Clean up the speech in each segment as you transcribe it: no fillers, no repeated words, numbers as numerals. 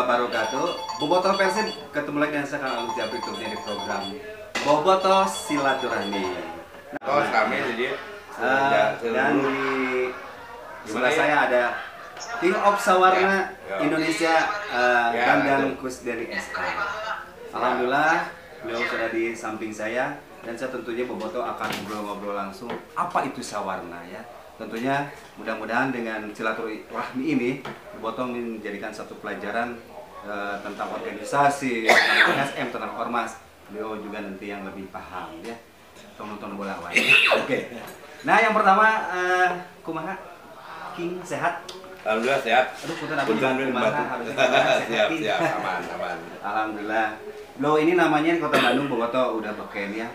wabarakatuh. Bobotoh Persib ketemu lagi dengan saya Kang Agus Jabrik di program Bobotoh Silaturahmi. Oh, kami jadi dan di sebelah saya ada King of Sawarna Indonesia Dandan Kusderi SK. Alhamdulillah beliau sudah di samping saya dan saya tentunya Bobotoh akan ngobrol-ngobrol langsung apa itu sawarna ya. Tentunya mudah-mudahan dengan silaturahmi ini Bobotoh menjadikan satu pelajaran tentang organisasi, tentang SM, tentang ormas. Beliau juga nanti yang lebih paham ya. Nonton bola wae. Oke. Nah, yang pertama kumaha? King sehat? Alhamdullah sehat. Aduh, punten aku kumaha harus sehat. Siap, aman. Alhamdulillah. Lo ini namanya di Kota Bandung Bobotoh udah beken ya.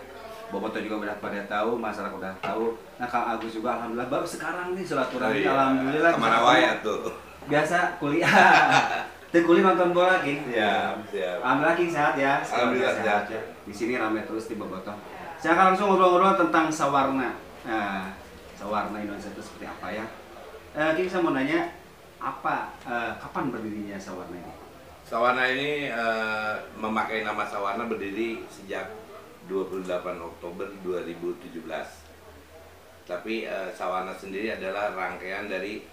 Bobotoh juga udah pada tahu, masyarakat udah tahu. Nah, Kang Agus juga alhamdulillah baru sekarang nih silaturahmi. Alhamdulillah. Kemana wae tuh? Biasa kuliah. Kuliah nonton bola, King. Siap. Alhamdulillah King sehat ya. Alhamdulillah sehat ya. Di sini ramai terus di Bobotoh. Saya akan langsung ngobrol-ngobrol tentang sawarna. Nah, sawarna Indonesia itu seperti apa ya? King, saya mau nanya kapan berdirinya sawarna ini? Sawarna ini memakai nama Sawarna berdiri sejak 28 Oktober 2017. Tapi Sawarna sendiri adalah rangkaian dari,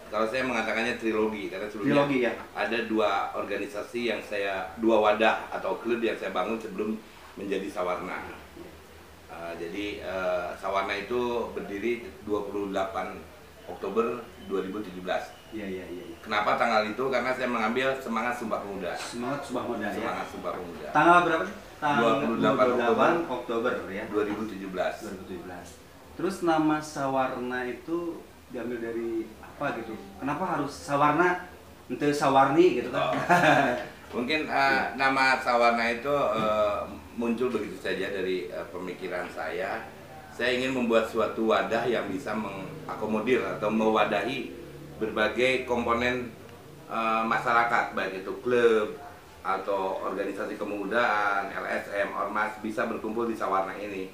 kalau saya mengatakannya trilogi, karena sebelumnya ya? ada dua organisasi dua wadah atau klub yang saya bangun sebelum menjadi Sawarna. Jadi Sawarna itu berdiri 28 Oktober 2017. Iya. Kenapa tanggal itu? Karena saya mengambil semangat Sumpah Pemuda. Semangat Sumpah Pemuda ya. Semangat Sumpah Pemuda. Tanggal berapa? 28 Oktober ya. 2017. Terus nama Sawarna itu diambil dari apa gitu? Kenapa harus Sawarna? Ente Sawarni gitu kan? Mungkin nama Sawarna itu muncul begitu saja dari pemikiran saya. Saya ingin membuat suatu wadah yang bisa mengakomodir atau mewadahi berbagai komponen masyarakat, baik itu klub atau organisasi kemudaan, LSM, ormas, bisa berkumpul di Sawarna ini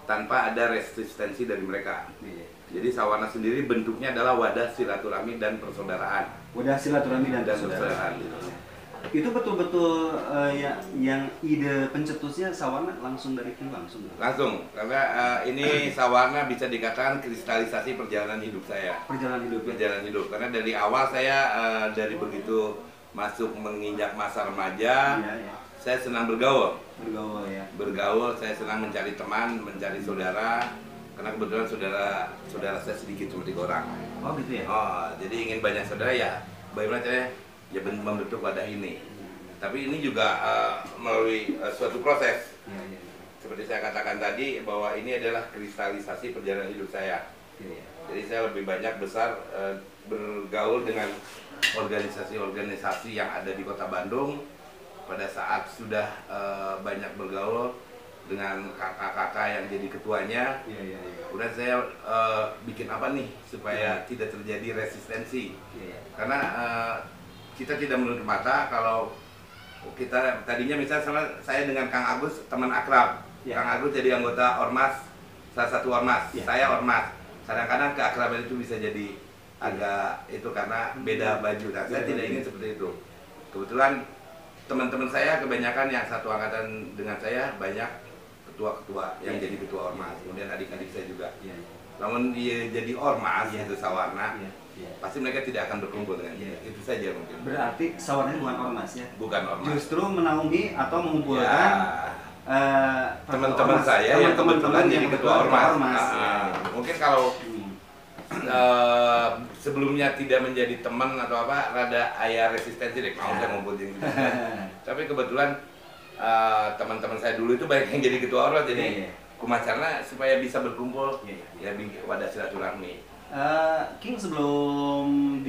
tanpa ada resistensi dari mereka. Jadi Sawarna sendiri bentuknya adalah wadah silaturahmi dan persaudaraan. Wadah silaturahmi dan persaudaraan. Itu betul-betul yang ide pencetusnya Sawarna langsung dari King langsung. Langsung, karena ini Sawarna bisa dikatakan kristalisasi perjalanan hidup saya. Perjalanan hidup. Karena dari awal saya dari begitu masuk menginjak masa remaja, saya senang bergaul. Bergaul, saya senang mencari teman, mencari saudara. Karena kebetulan saudara saya sedikit, cuma 3 orang. Oh gitu ya? Oh, jadi ingin banyak saudara ya. Bagaimana caranya? Ya membentuk wadah ini. Tapi ini juga melalui suatu proses. Seperti saya katakan tadi, bahwa ini adalah kristalisasi perjalanan hidup saya. Jadi saya lebih banyak bergaul dengan organisasi-organisasi yang ada di Kota Bandung. Pada saat sudah banyak bergaul dengan kakak-kakak yang jadi ketuanya, kemudian saya bikin apa nih supaya tidak terjadi resistensi. Karena kita tidak menutup mata kalau kita tadinya misalnya saya dengan Kang Agus teman akrab. Kang Agus jadi anggota ormas, salah satu ormas, saya ormas. Kadang-kadang keakraban itu bisa jadi agak itu karena beda baju. Nah, saya tidak ingin seperti itu. Kebetulan teman-teman saya kebanyakan yang satu angkatan dengan saya banyak ketua-ketua yang jadi ketua ormas. Kemudian adik-adik saya juga. Namun dia jadi ormas itu Sawarna. Pasti mereka tidak akan berkumpul dengan dia. Itu saja mungkin. Berarti Sawarna bukan ormas ya? Bukan ormas. Justru menaungi atau mengumpulkan teman-teman saya yang kebetulan jadi ketua ormas. Mungkin kalau sebelumnya tidak menjadi teman atau apa, rada ayah resistensi deh, mau saya ngumpulin gitu. Tapi kebetulan teman-teman saya dulu itu banyak yang jadi ketua ormas, jadi kumacarna supaya bisa berkumpul ya wadah silaturahmi. King sebelum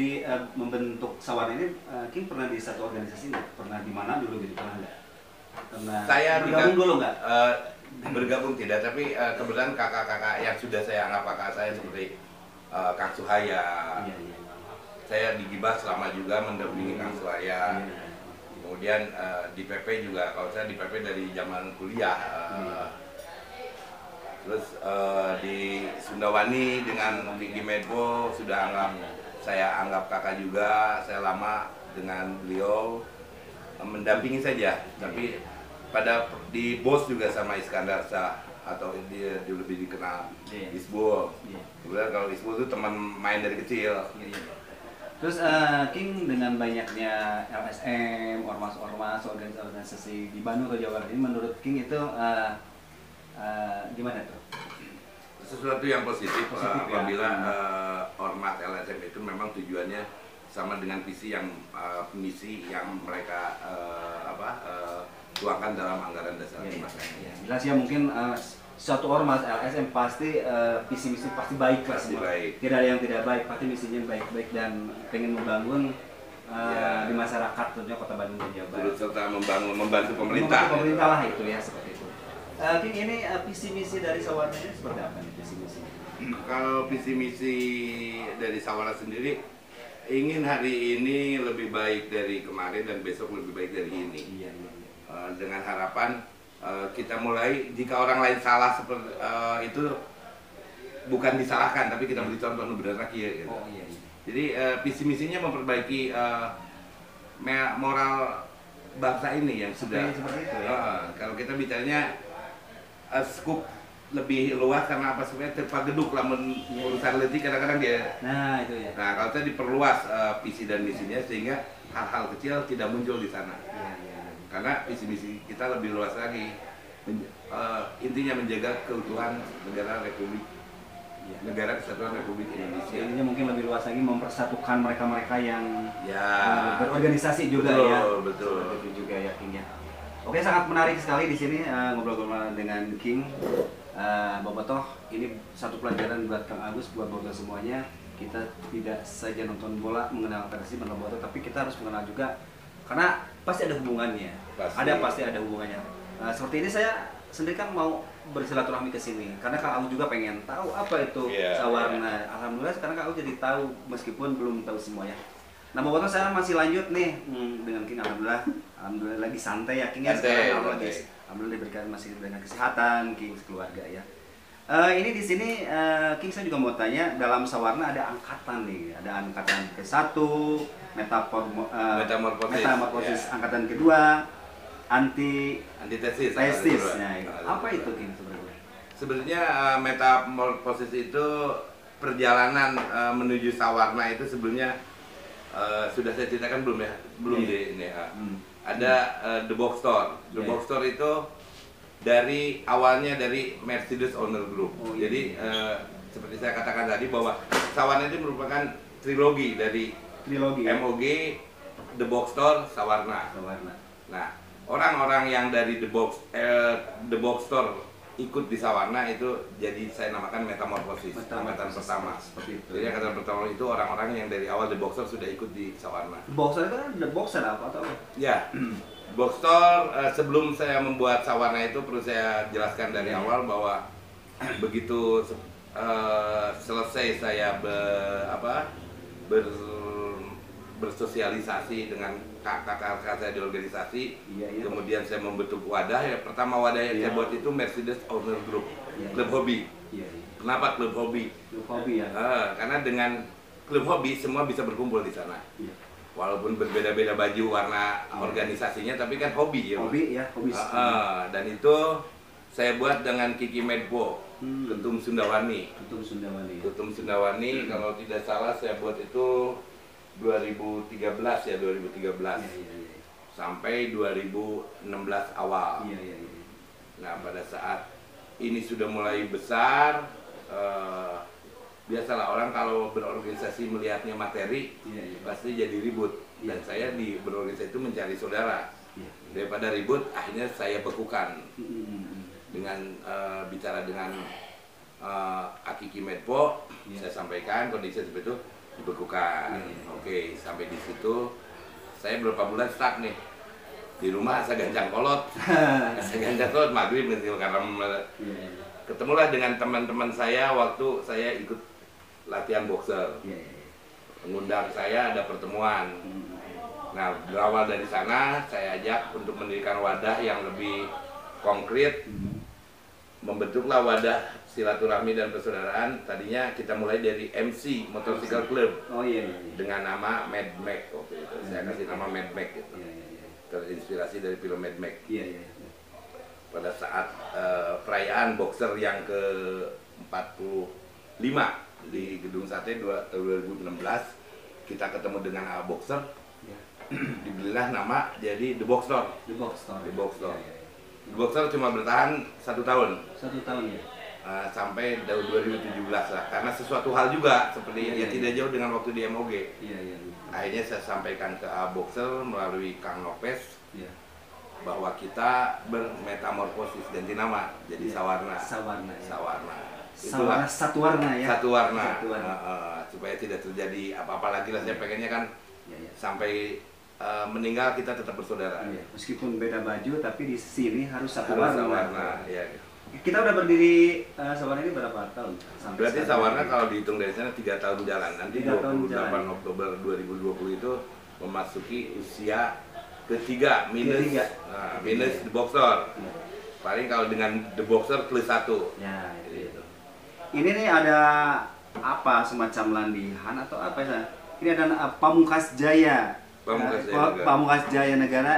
membentuk Sawarna ini, King pernah di satu organisasi nggak? Pernah di mana dulu gitu? Pernah nggak? Saya bergabung dulu nggak? Bergabung tidak, tapi kebetulan kakak-kakak yang sudah saya anggap kakak saya seperti Kang Suhaya. Saya di Gibas selama juga mendampingi Kang Suhaya. Kemudian di PP juga, kalau saya di PP dari zaman kuliah. Terus di Sundawani dengan Vicky Medbo sudah saya anggap kakak juga, saya lama dengan beliau. mendampingi saja, tapi pada di bos juga sama Iskandar Shah atau dia lebih dikenal Isbul. Kemudian kalau Isbul itu teman main dari kecil. Terus King dengan banyaknya LSM, ormas-ormas, organisasi di Bandung atau Jawa Barat ini, menurut King itu gimana tuh? Sesuatu yang positif apabila ormas LSM itu memang tujuannya sama dengan misi yang mereka tuangkan dalam anggaran dasar masanya. Jelas ya, mungkin suatu ormas LSM pasti visi misi pasti baik lah semua. Tidak ada yang tidak baik, pasti misinya baik-baik dan pengen membangun di masyarakat tentunya Kota Bandung dan Jawa Barat. Serta membantu pemerintah. Pemerintah lah itu ya, seperti itu. King, ini visi misi dari Sawarna ini seperti apa nih visi misi? Kalau visi misi dari Sawarna sendiri ingin hari ini lebih baik dari kemarin dan besok lebih baik dari ini. Dengan harapan kita mulai, jika orang lain salah seperti itu bukan disalahkan, tapi kita beri contoh benar lagi ya. Gitu. Jadi visi misinya memperbaiki moral bangsa ini yang sudah seperti itu ya. kalau kita bicaranya skup lebih luas karena apa, sebenarnya terpageduk lah urusan letih kadang-kadang dia. Nah itu ya. Nah kalau saya diperluas visi dan misinya sehingga hal-hal kecil tidak muncul di sana. Karena visi misi kita lebih luas lagi, intinya menjaga keutuhan negara Kesatuan Republik Indonesia. Intinya mungkin lebih luas lagi mempersatukan mereka-mereka yang berorganisasi juga. Betul. Itu juga ya King ya. Oke, sangat menarik sekali di sini ngobrol-ngobrol dengan King. Bobotoh, ini satu pelajaran buat Kang Agus, buat Bobotoh semuanya. Kita tidak saja nonton bola mengenal Persib mengenal Bobotoh, tapi kita harus mengenal juga, karena pasti ada hubungannya. Pasti ada hubungannya. Seperti ini saya sendiri kan mau bersilaturahmi ke sini karena Kang Agus juga pengen tahu apa itu Sawarna. Alhamdulillah sekarang Kang Agus jadi tahu meskipun belum tahu semuanya. Nah, Bobotoh saya masih lanjut nih dengan King. Alhamdulillah lagi santai ya King ya sekarang. Alhamdulillah diberikan masih dengan kesehatan King keluarga ya. Ini di sini King, saya juga mau tanya, dalam Sawarna ada angkatan nih, ada angkatan ke-1, metamorfosis, angkatan kedua, antitesis. Nah, apa itu King sebenarnya? Sebenarnya metamorfosis itu perjalanan menuju Sawarna itu sebelumnya sudah saya ceritakan belum ya? Belum di ini. Ada The Box Store. The Box Store itu awalnya dari Mercedes Owner Group. Jadi seperti saya katakan tadi bahwa Sawarna itu merupakan trilogi dari MOG, The Box Store, Sawarna. Nah, orang-orang yang dari The Box Store ikut di Sawarna itu jadi saya namakan metamorfosis, angkatan pertama. Jadi angkatan pertama itu orang-orang yang dari awal The Box Store sudah ikut di Sawarna. The Box Store itu kan The Boxer apa atau? Ya. Box Store, sebelum saya membuat Sawarna itu perlu saya jelaskan dari awal bahwa begitu selesai saya bersosialisasi dengan kakak-kakak saya di organisasi, kemudian saya membentuk wadah. Pertama wadah yang saya buat itu Mercedes Owner Group, klub hobi. Kenapa klub hobi? Klub hobi ya. Karena dengan klub hobi semua bisa berkumpul di sana. Walaupun berbeda-beda baju warna organisasinya, tapi kan hobi ya. Hobi. Dan itu saya buat dengan Kiki Medpo, Ketum Sundawani. Kalau tidak salah saya buat itu 2013 ya, 2013 sampai 2016 awal. Nah, pada saat ini sudah mulai besar, biasalah orang kalau berorganisasi melihatnya materi, pasti jadi ribut. Dan saya di berorganisasi itu mencari saudara. Daripada ribut, akhirnya saya bekukan dengan bicara dengan Akiki Medpo. Saya sampaikan kondisi seperti itu, dibekukan. Oke, sampai di situ saya beberapa bulan stuck nih di rumah. Saya ganjang kolot, maghrib karena ketemulah dengan teman-teman saya waktu saya ikut latihan boxer. Mengundang saya, ada pertemuan. Nah, berawal dari sana saya ajak untuk mendirikan wadah yang lebih konkret. Membentuklah wadah silaturahmi dan persaudaraan. Tadinya kita mulai dari MC Motorcycle Club dengan nama Mad Mac waktu itu. Saya kasih nama Mad Mac gitu. terinspirasi dari film Mad Max. Iya, iya. Pada saat perayaan boxer yang ke-45 di Gedung Sate tahun 2016, kita ketemu dengan boxer. Iya. Dibelilah nama jadi The Box Store. The Box Store. The Box Store. Iya, iya. The Box Store cuma bertahan 1 tahun. 1 tahun ya. Sampai tahun 2017 lah, karena sesuatu hal juga seperti Iya, iya, tidak jauh dengan waktu di MOG. Iya, iya. Akhirnya saya sampaikan ke Boxer melalui Kang Lopez Iya. bahwa kita bermetamorfosis ganti nama jadi Iya. Sawarna. Sawarna. Ya. Sawarna. Sawarna satu warna ya. Satu warna. Satu warna. Supaya tidak terjadi apa-apa lagi lah. Saya pengennya kan Iya, iya. sampai meninggal kita tetap bersaudara. Iya. Meskipun beda baju tapi di sini harus satu Harus warna. Sawarna. Ya. Kita udah berdiri Sawarna ini berapa tahun? Berarti Sawarna kalau dihitung dari sana 3 tahun jalan. Nanti 3 tahun 28 jalan. Oktober 2020 itu memasuki usia ketiga minus Ketiga. minus The Boxer. Ya. Paling kalau dengan The Boxer plus 1. Ya, itu. Gitu. Ini nih ada apa, semacam landihan atau apa ya? Ini ada Pamungkas Jaya. Pamungkas Jaya Negara. Pamungkas Jaya Negara.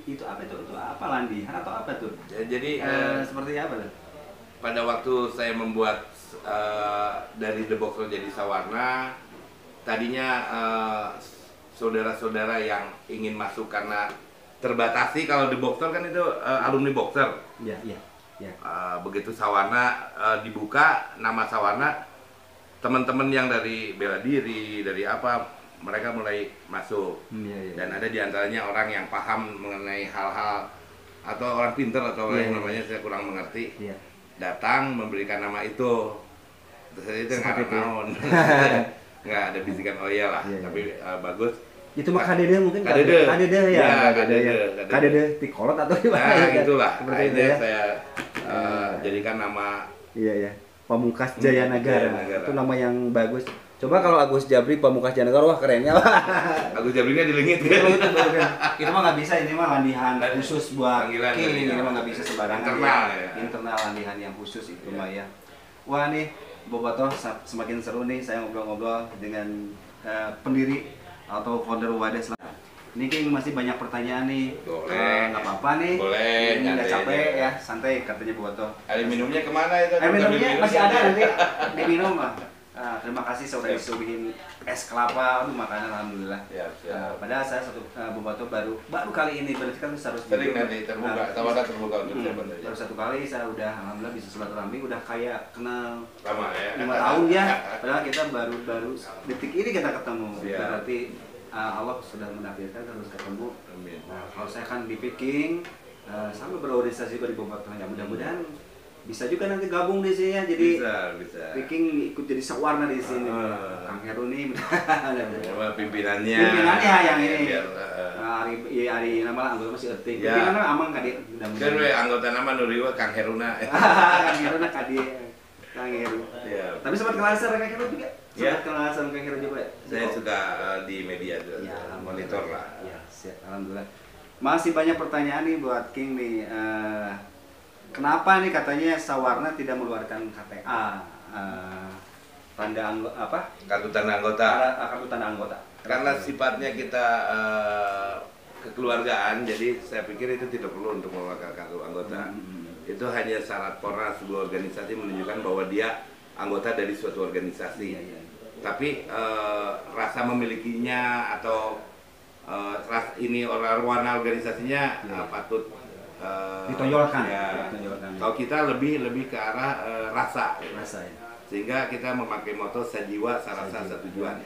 Itu apa itu? Itu apa, landihan atau apa tuh? Jadi Seperti apa tuh? pada waktu saya membuat dari The Boxer jadi Sawarna, tadinya saudara-saudara yang ingin masuk karena terbatasi. Kalau The Boxer kan itu alumni Boxer. Iya, iya. Ya. Begitu Sawarna dibuka nama Sawarna, teman-teman yang dari bela diri, dari apa, mereka mulai masuk. Iya, iya. Dan ada diantaranya orang yang paham mengenai hal-hal atau orang pinter atau Iya, yang iya. namanya saya kurang mengerti, Iya. datang memberikan nama itu. Terus saya itu nggak Seperti itu. naon, nggak ada bisikan oh iya lah, Iya, iya. tapi bagus. Itu mah kadede mungkin Kadede. kadede ya. Ya, Kadede. kadede. Kadede tikolot atau gimana? Nah, ya? gitulah. Seperti itu Akhirnya ya. saya jadikan nama. Iya, iya. Pamungkas Jaya Negara. Jaya Negara. Itu nama yang bagus. Coba kalau Agus Jabri Pamungkas Jaya Negara, wah kerennya. Agus Jabrinya dilingit Itu baru kan. Itu mah nggak bisa, ini mah landihan khusus buat Panggilan king. dari- Ini mah nggak bisa sembarangan. Internal ya. Internal landihan yang khusus itu mah ya. Wah nih, Bobotoh semakin seru nih saya ngobrol-ngobrol dengan pendiri atau founder Wadas. Ini King masih banyak pertanyaan nih. Boleh. Nggak apa-apa nih. Boleh, Ini nggak nyantai capek aja. ya, santai katanya Bobotoh. Air minumnya kemana itu? Air minumnya Minum masih aja. ada nanti diminum lah. Terima kasih saya udah disuguhin es kelapa, aduh makanan alhamdulillah. Siap. Padahal saya Bobotoh baru kali ini, berarti kan harus Sering nanti terbuka, Sawarna terbuka untuk siapa saja. baru 1 kali saya udah alhamdulillah bisa silaturahmi, udah kayak kenal Lama ya. 5 tahun ya. Padahal kita baru detik ini kita ketemu. Siap. Berarti Allah sudah menakdirkan terus ketemu. Amin. Nah, kalau saya kan di Peking sama berorganisasi juga di Bobotoh ya, mudah-mudahan bisa juga nanti gabung di sini ya. Jadi Bisa. Peking ikut jadi Sawarna di sini. Ah. Kang Heru nih. Sama pimpinannya. Pimpinannya yang ini. Biar, Hari nama anggota masih etik. Ya. Pimpinannya aman kan dia. kan we anggota nama Nuriwa Kang Heruna. Kang Heru nak kadi. Kang Heru. Iya. Tapi sempat kenal sama Kang Heru juga. Ya. Sempat kenal sama Kang Heru juga. Saya suka di media tuh, Ya, monitor lah. Ya, siap. Alhamdulillah. Masih banyak pertanyaan nih buat King nih. Kenapa nih katanya Sawarna tidak mengeluarkan KTA? Tanda apa? Kartu tanda anggota. Kartu tanda anggota. Karena sifatnya kita kekeluargaan, jadi saya pikir itu tidak perlu untuk mengeluarkan kartu anggota. Itu hanya syarat formal sebuah organisasi menunjukkan bahwa dia anggota dari suatu organisasi. Iya. Tapi rasa memilikinya atau ini orang warna organisasinya patut Ditonjolkan. ya. Ditonjolkan. Kalau kita lebih ke arah rasa, Rasa ya. sehingga kita memakai moto sejiwa sarasa satu tujuan.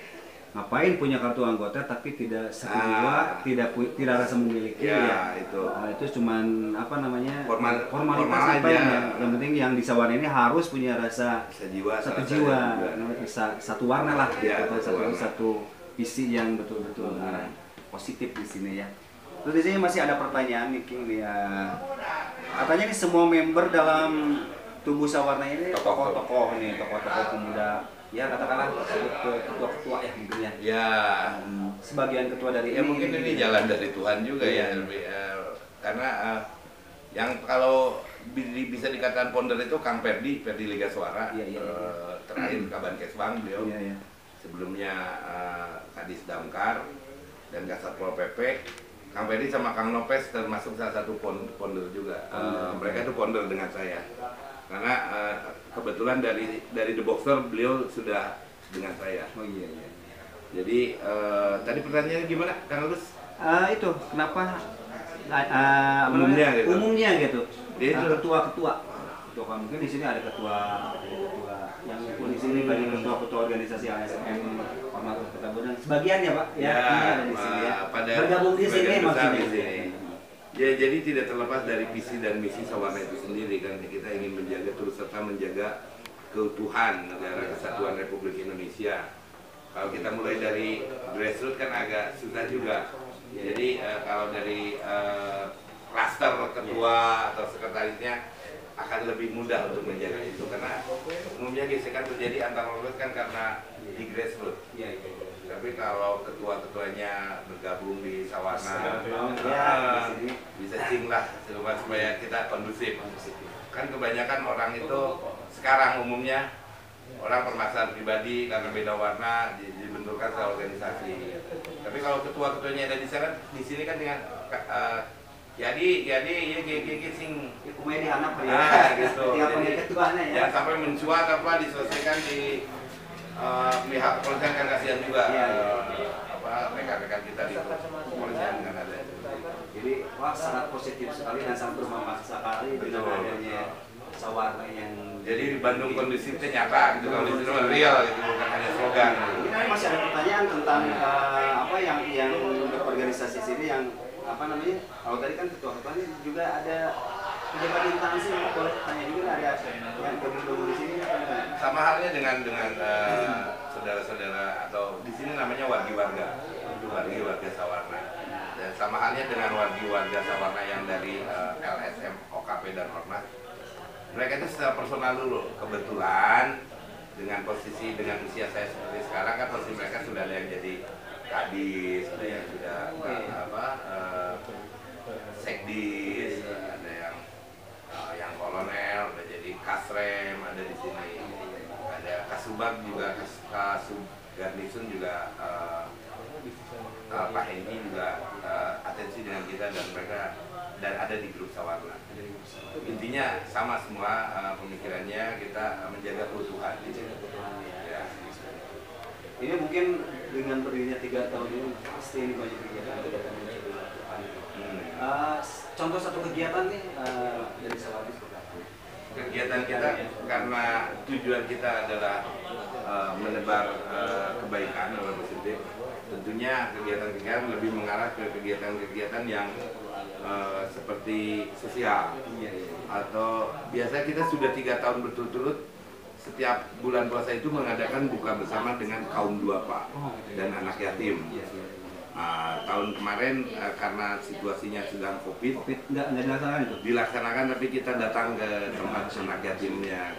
Ngapain punya kartu anggota tapi tidak sejiwa, tidak rasa memiliki Ya, itu. Itu cuman apa namanya? Formalitas formalitas apa aja. yang penting yang di Sawarna ini harus punya rasa Sejiwa satu sarasa jiwa, tujuan. satu warna lah, Ya, gitu. satu warna. Satu visi yang betul-betul positif di sini ya. Terus di sini masih ada pertanyaan nih King nih ya. Katanya nih semua member dalam tubuh Sawarna ini tokoh-tokoh nih, tokoh-tokoh pemuda. Ya katakanlah ketua-ketua ya mungkin ya. Ya, Sebagian ketua dari ya mungkin ini jalan dari Tuhan juga ya, Iya. lebih, karena yang kalau bisa dikatakan founder itu Kang Perdi Liga Suara, Iya. terakhir Kaban Kesbang beliau, Iya. sebelumnya Kadis Damkar dan Kasatpol PP, Kang Ferry sama Kang Lopez termasuk salah satu founder juga. Mereka itu founder dengan saya. Karena kebetulan dari The Boxer beliau sudah dengan saya. Oh iya. Jadi tadi pertanyaannya gimana, Kang Agus? Itu kenapa umumnya gitu. Umumnya gitu. Itu Ketua-ketua. Mungkin di sini ada ketua yang di sini banyak ketua-ketua organisasi ASM, Ormas Pertamburan. Sebagian ya Pak, ya, ada di sini ya. Bergabung di sini maksudnya. Ya, jadi tidak terlepas dari visi dan misi Sawarna itu sendiri kan, kita ingin menjaga terus serta menjaga keutuhan negara kesatuan Republik Indonesia. Kalau kita mulai dari grassroots kan agak susah juga. Jadi kalau dari klaster ketua atau sekretarisnya akan lebih mudah untuk menjaga itu, karena umumnya gesekan terjadi antar ormas kan karena di grassroots. Tapi kalau ketua-ketuanya bergabung di Sawarna, bisa cing lah supaya kita kondusif. Kan kebanyakan orang itu sekarang umumnya orang permasalahan pribadi karena beda warna dibenturkan ke organisasi. Tapi kalau ketua-ketuanya ada di sini kan dengan jadi ya sing komedi anak ya gitu. Jadi ketuanya ya. Jangan sampai mencuat apa diselesaikan di pihak kepolisian kan kasihan juga. Rekan-rekan kita di kepolisian kan ada. Jadi sangat positif sekali dan sangat bermanfaat sekali dengan adanya Sawarna yang jadi di Bandung kondusifnya nyata gitu, kalau di sini real gitu, bukan hanya slogan. Ini masih ada pertanyaan tentang apa yang untuk organisasi sini yang apa namanya? Kalau tadi kan ketua-ketuanya juga ada pejabat instansi, boleh tanya juga ada yang bergabung di sini apa? Sama halnya dengan saudara-saudara atau di sini namanya warga Sawarna. Dan sama halnya dengan warga Sawarna yang dari LSM, OKP dan Ormas. Mereka itu secara personal dulu. Kebetulan dengan posisi dengan usia saya seperti sekarang kan posisi mereka sudah ada yang jadi kadis, ada yang sudah sekdis, ada yang kolonel, udah jadi kasrem, ada di sini, ada kasubag juga, kasub garnison juga, Pak Hendy juga atensi dengan kita dan mereka dan ada di grup Sawarna. Intinya sama semua pemikirannya, kita menjaga keutuhan. Ya. Ini mungkin dengan berdirinya 3 tahun ini pasti ini banyak kegiatan yang contoh satu kegiatan nih dari Sawarna seperti apa? Kegiatan kita karena tujuan kita adalah menebar kebaikan atau positif. Tentunya kegiatan-kegiatan lebih mengarah ke kegiatan-kegiatan yang seperti sosial, atau biasa kita sudah 3 tahun berturut-turut setiap bulan puasa itu mengadakan buka bersama dengan kaum duafa dan anak yatim. Tahun kemarin karena situasinya sedang COVID nggak dilaksanakan itu? Dilaksanakan, tapi kita datang ke tempat anak yatimnya,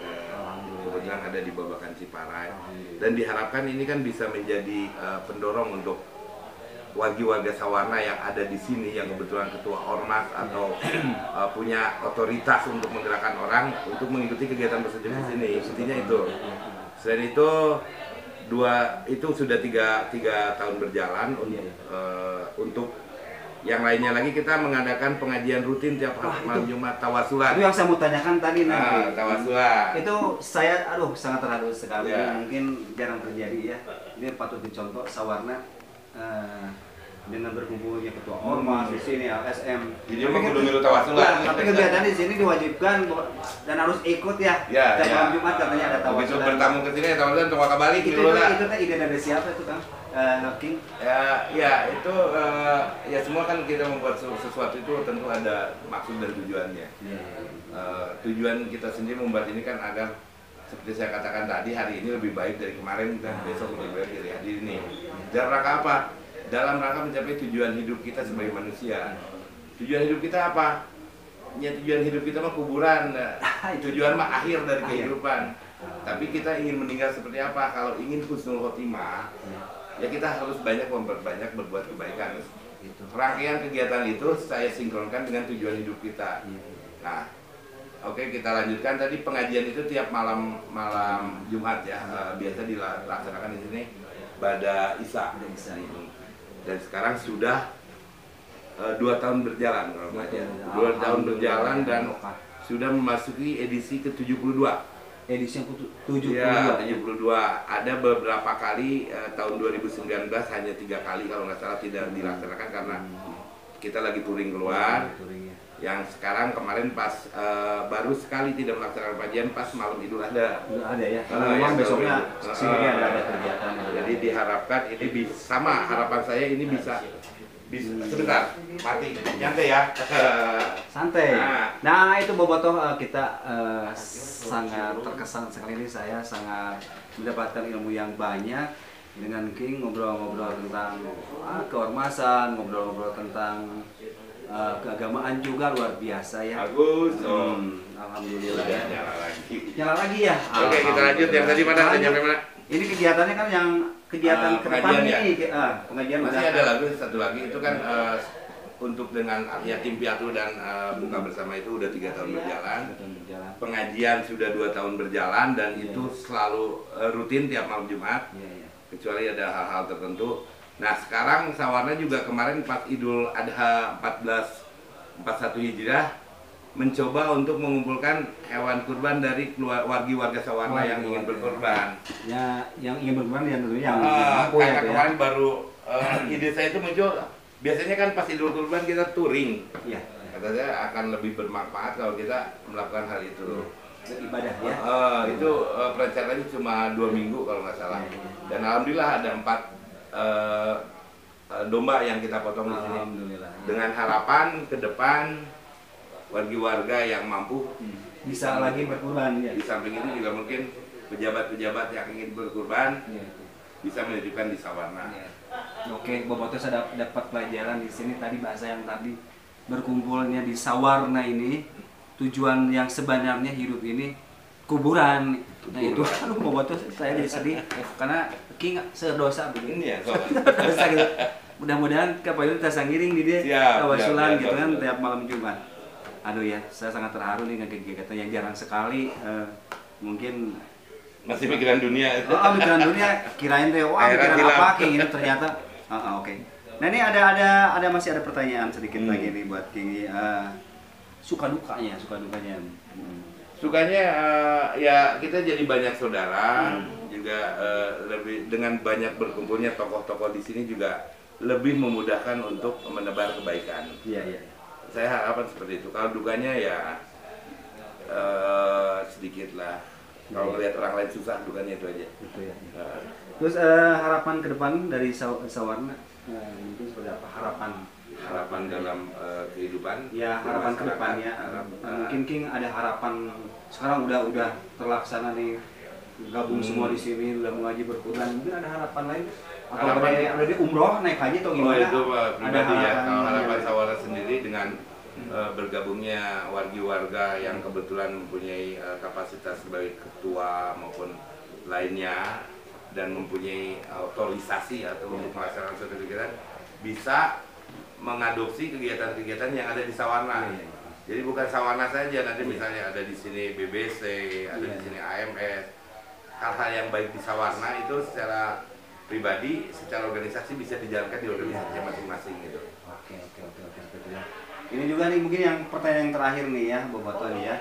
kebetulan ada di Babakan Ciparai, dan diharapkan ini kan bisa menjadi pendorong untuk warga Sawarna yang ada di sini yang kebetulan ketua ormas atau punya otoritas untuk menggerakkan orang untuk mengikuti kegiatan positif di sini. Intinya itu. Selain itu itu sudah tiga tahun berjalan. Untuk yang lainnya lagi kita mengadakan pengajian rutin tiap malam Jumat, tawasulan. Itu yang saya mau tanyakan tadi nanti. Tawasulan. Itu saya sangat terharu sekali. Mungkin jarang terjadi ya. Ini patut dicontoh Sawarna. Dengan berkumpulnya ketua ormas di sini LSM. Jadi memang kudu tawasulan. Tapi kegiatan di sini diwajibkan dan harus ikut ya. Setiap malam Jumat katanya ada tawasulan. Begitu bertamu ke sini tawasulan coba kembali itu ide dari siapa itu Kang? King? Itu semua kan kita membuat sesuatu itu tentu ada maksud dan tujuannya. Tujuan kita sendiri membuat ini kan agar seperti saya katakan tadi, hari ini lebih baik dari kemarin dan besok lebih baik dari hari ini. Dalam rangka apa? Dalam rangka mencapai tujuan hidup kita sebagai manusia. Tujuan hidup kita apa? Ya tujuan hidup kita mah kuburan. Tujuan mah akhir dari kehidupan. Tapi kita ingin meninggal seperti apa? Kalau ingin husnul khotimah, ya kita harus banyak memperbanyak berbuat kebaikan. Rangkaian kegiatan itu saya sinkronkan dengan tujuan hidup kita. Nah, oke, kita lanjutkan. Tadi pengajian itu tiap malam Jumat ya, biasa dilaksanakan di sini pada Isya. Dan sekarang sudah 2 tahun berjalan kalau nggak salah. 2 tahun berjalan dan sudah memasuki edisi ke-72. Edisi yang ke-72. Ya, 72. Ada beberapa kali tahun 2019 hanya 3 kali kalau nggak salah tidak dilaksanakan karena kita lagi touring keluar. Yang sekarang kemarin pas baru sekali tidak melaksanakan kajian pas malam Idul Adha. Ada ya. Karena memang besoknya sini ada kegiatan. Jadi diharapkan ini bisa sama harapan saya ini bisa sebentar mati nyantai ya. Santai. Nah itu Bobotoh kita sangat terkesan sekali ini, saya sangat mendapatkan ilmu yang banyak dengan King, ngobrol-ngobrol tentang keormasan, ngobrol-ngobrol tentang keagamaan juga luar biasa ya. Bagus. Alhamdulillah ya. Nyala lagi ya. Oke, kita lanjut yang tadi mana? Sampai mana? Ini kegiatannya kan yang kegiatan ke depan ini. Pengajian masih ada lagi satu lagi itu kan untuk dengan yatim piatu dan buka bersama itu udah 3 tahun berjalan. Pengajian sudah 2 tahun berjalan dan itu selalu rutin tiap malam Jumat. Kecuali ada hal-hal tertentu. Nah sekarang Sawarna juga kemarin pas Idul Adha 1441 Hijriah mencoba untuk mengumpulkan hewan kurban dari warga Sawarna yang ingin berkurban. Ya, yang ingin berkurban ya tentunya yang mampu ya. Kemarin baru ide saya itu muncul. Biasanya kan pas Idul Kurban kita touring. Iya. Kata saya akan lebih bermanfaat kalau kita melakukan hal itu. Ibadah ya. Itu perencanaannya cuma 2 minggu kalau nggak salah. Dan alhamdulillah ada 4 domba yang kita potong di sini. Dengan harapan ke depan warga-warga yang mampu bisa lagi berkurban ya. Di samping itu juga mungkin pejabat-pejabat yang ingin berkurban bisa menitipkan di Sawarna. Oke, Bobotoh saya dapat pelajaran di sini tadi bahasa yang tadi berkumpulnya di Sawarna ini, tujuan yang sebenarnya hidup ini kuburan. Nah itu Bobotoh saya jadi sedih karena King sedosa begini ya. Dosa gitu. Mudah-mudahan kapal itu tersangiring di dia tawasulan gitu kan tiap malam Jumat. Aduh ya, saya sangat terharu nih dengan kegiatan yang jarang sekali. Mungkin masih pikiran dunia. Pikiran dunia. Kirain teh wah pikiran apa kayak gini ternyata. Oke. Nah ini ada masih ada pertanyaan sedikit lagi nih buat King. Suka dukanya. Sukanya ya kita jadi banyak saudara, juga lebih dengan banyak berkumpulnya tokoh-tokoh di sini juga lebih memudahkan untuk menebar kebaikan. Iya. Saya harapan seperti itu. Kalau dukanya ya sedikit lah. Kalau melihat orang lain susah, dukanya itu aja. Itu ya. Terus harapan ke depan dari Sawarna mungkin seperti apa? Harapan dalam kehidupan. Ya, harapan ke depannya. Mungkin King ada harapan sekarang udah terlaksana nih, gabung semua di sini, udah mengaji berkurban. Mungkin ada harapan lain? Atau ada di umroh naik haji atau gimana? Itu pribadi ya. Kalau harapan Sawarna sendiri dengan bergabungnya warga-warga yang kebetulan mempunyai kapasitas sebagai ketua maupun lainnya dan mempunyai otorisasi atau untuk melaksanakan suatu kegiatan bisa mengadopsi kegiatan-kegiatan yang ada di Sawarna. Jadi bukan Sawarna saja, nanti misalnya ada di sini BBC, ada di sini AMS. Hal-hal yang baik di Sawarna itu secara pribadi, secara organisasi bisa dijalankan di organisasi masing-masing gitu. Oke. Ini juga nih mungkin yang pertanyaan yang terakhir nih ya, Bobotoh nih ya.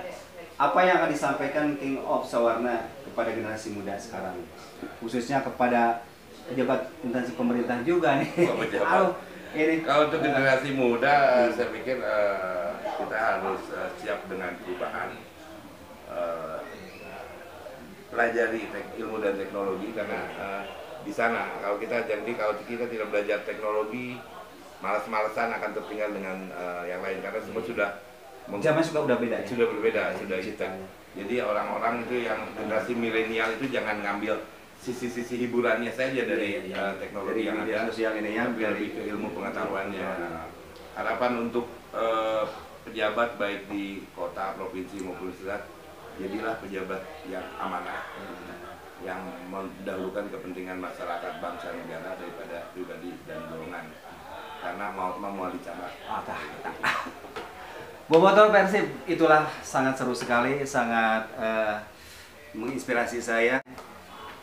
Apa yang akan disampaikan King of Sawarna kepada generasi muda sekarang? Khususnya kepada pejabat instansi pemerintah juga nih. Kalau untuk generasi muda, saya pikir kita harus siap dengan perubahan. Pelajari ilmu dan teknologi karena di sana kalau kita tidak belajar teknologi, malas-malasan akan tertinggal dengan yang lain karena semua sudah udah beda ya? Sudah berbeda, sudah hitam. Jadi orang-orang itu yang generasi milenial itu jangan ngambil sisi-sisi hiburannya saja dari teknologi yang ada, sosial ini ya, lebih ke ilmu pengetahuannya. Harapan untuk pejabat baik di kota, provinsi maupun pusat, jadilah pejabat yang amanah, yang mendahulukan kepentingan masyarakat, bangsa, negara daripada pribadi dan golongan. Karena mau dicatat. Bobotoh Persib, itulah sangat seru sekali, sangat menginspirasi saya.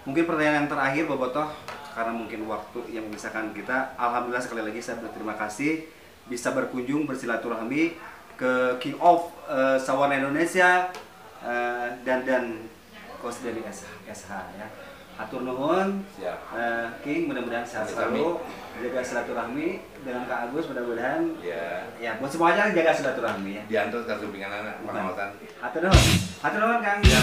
Mungkin pertanyaan yang terakhir Bobotoh, karena mungkin waktu yang memisahkan kita. Alhamdulillah sekali lagi saya berterima kasih bisa berkunjung bersilaturahmi ke King of Sawarna Indonesia dan Coach dari SH ya. Atur nuhun, King, mudah-mudahan sehat selalu, jaga silaturahmi dengan Kak Agus, mudah-mudahan ya buat semuanya jaga silaturahmi ya. Diantar ke sampingan anak pengawasan. Atur nuhun Kang. Ya.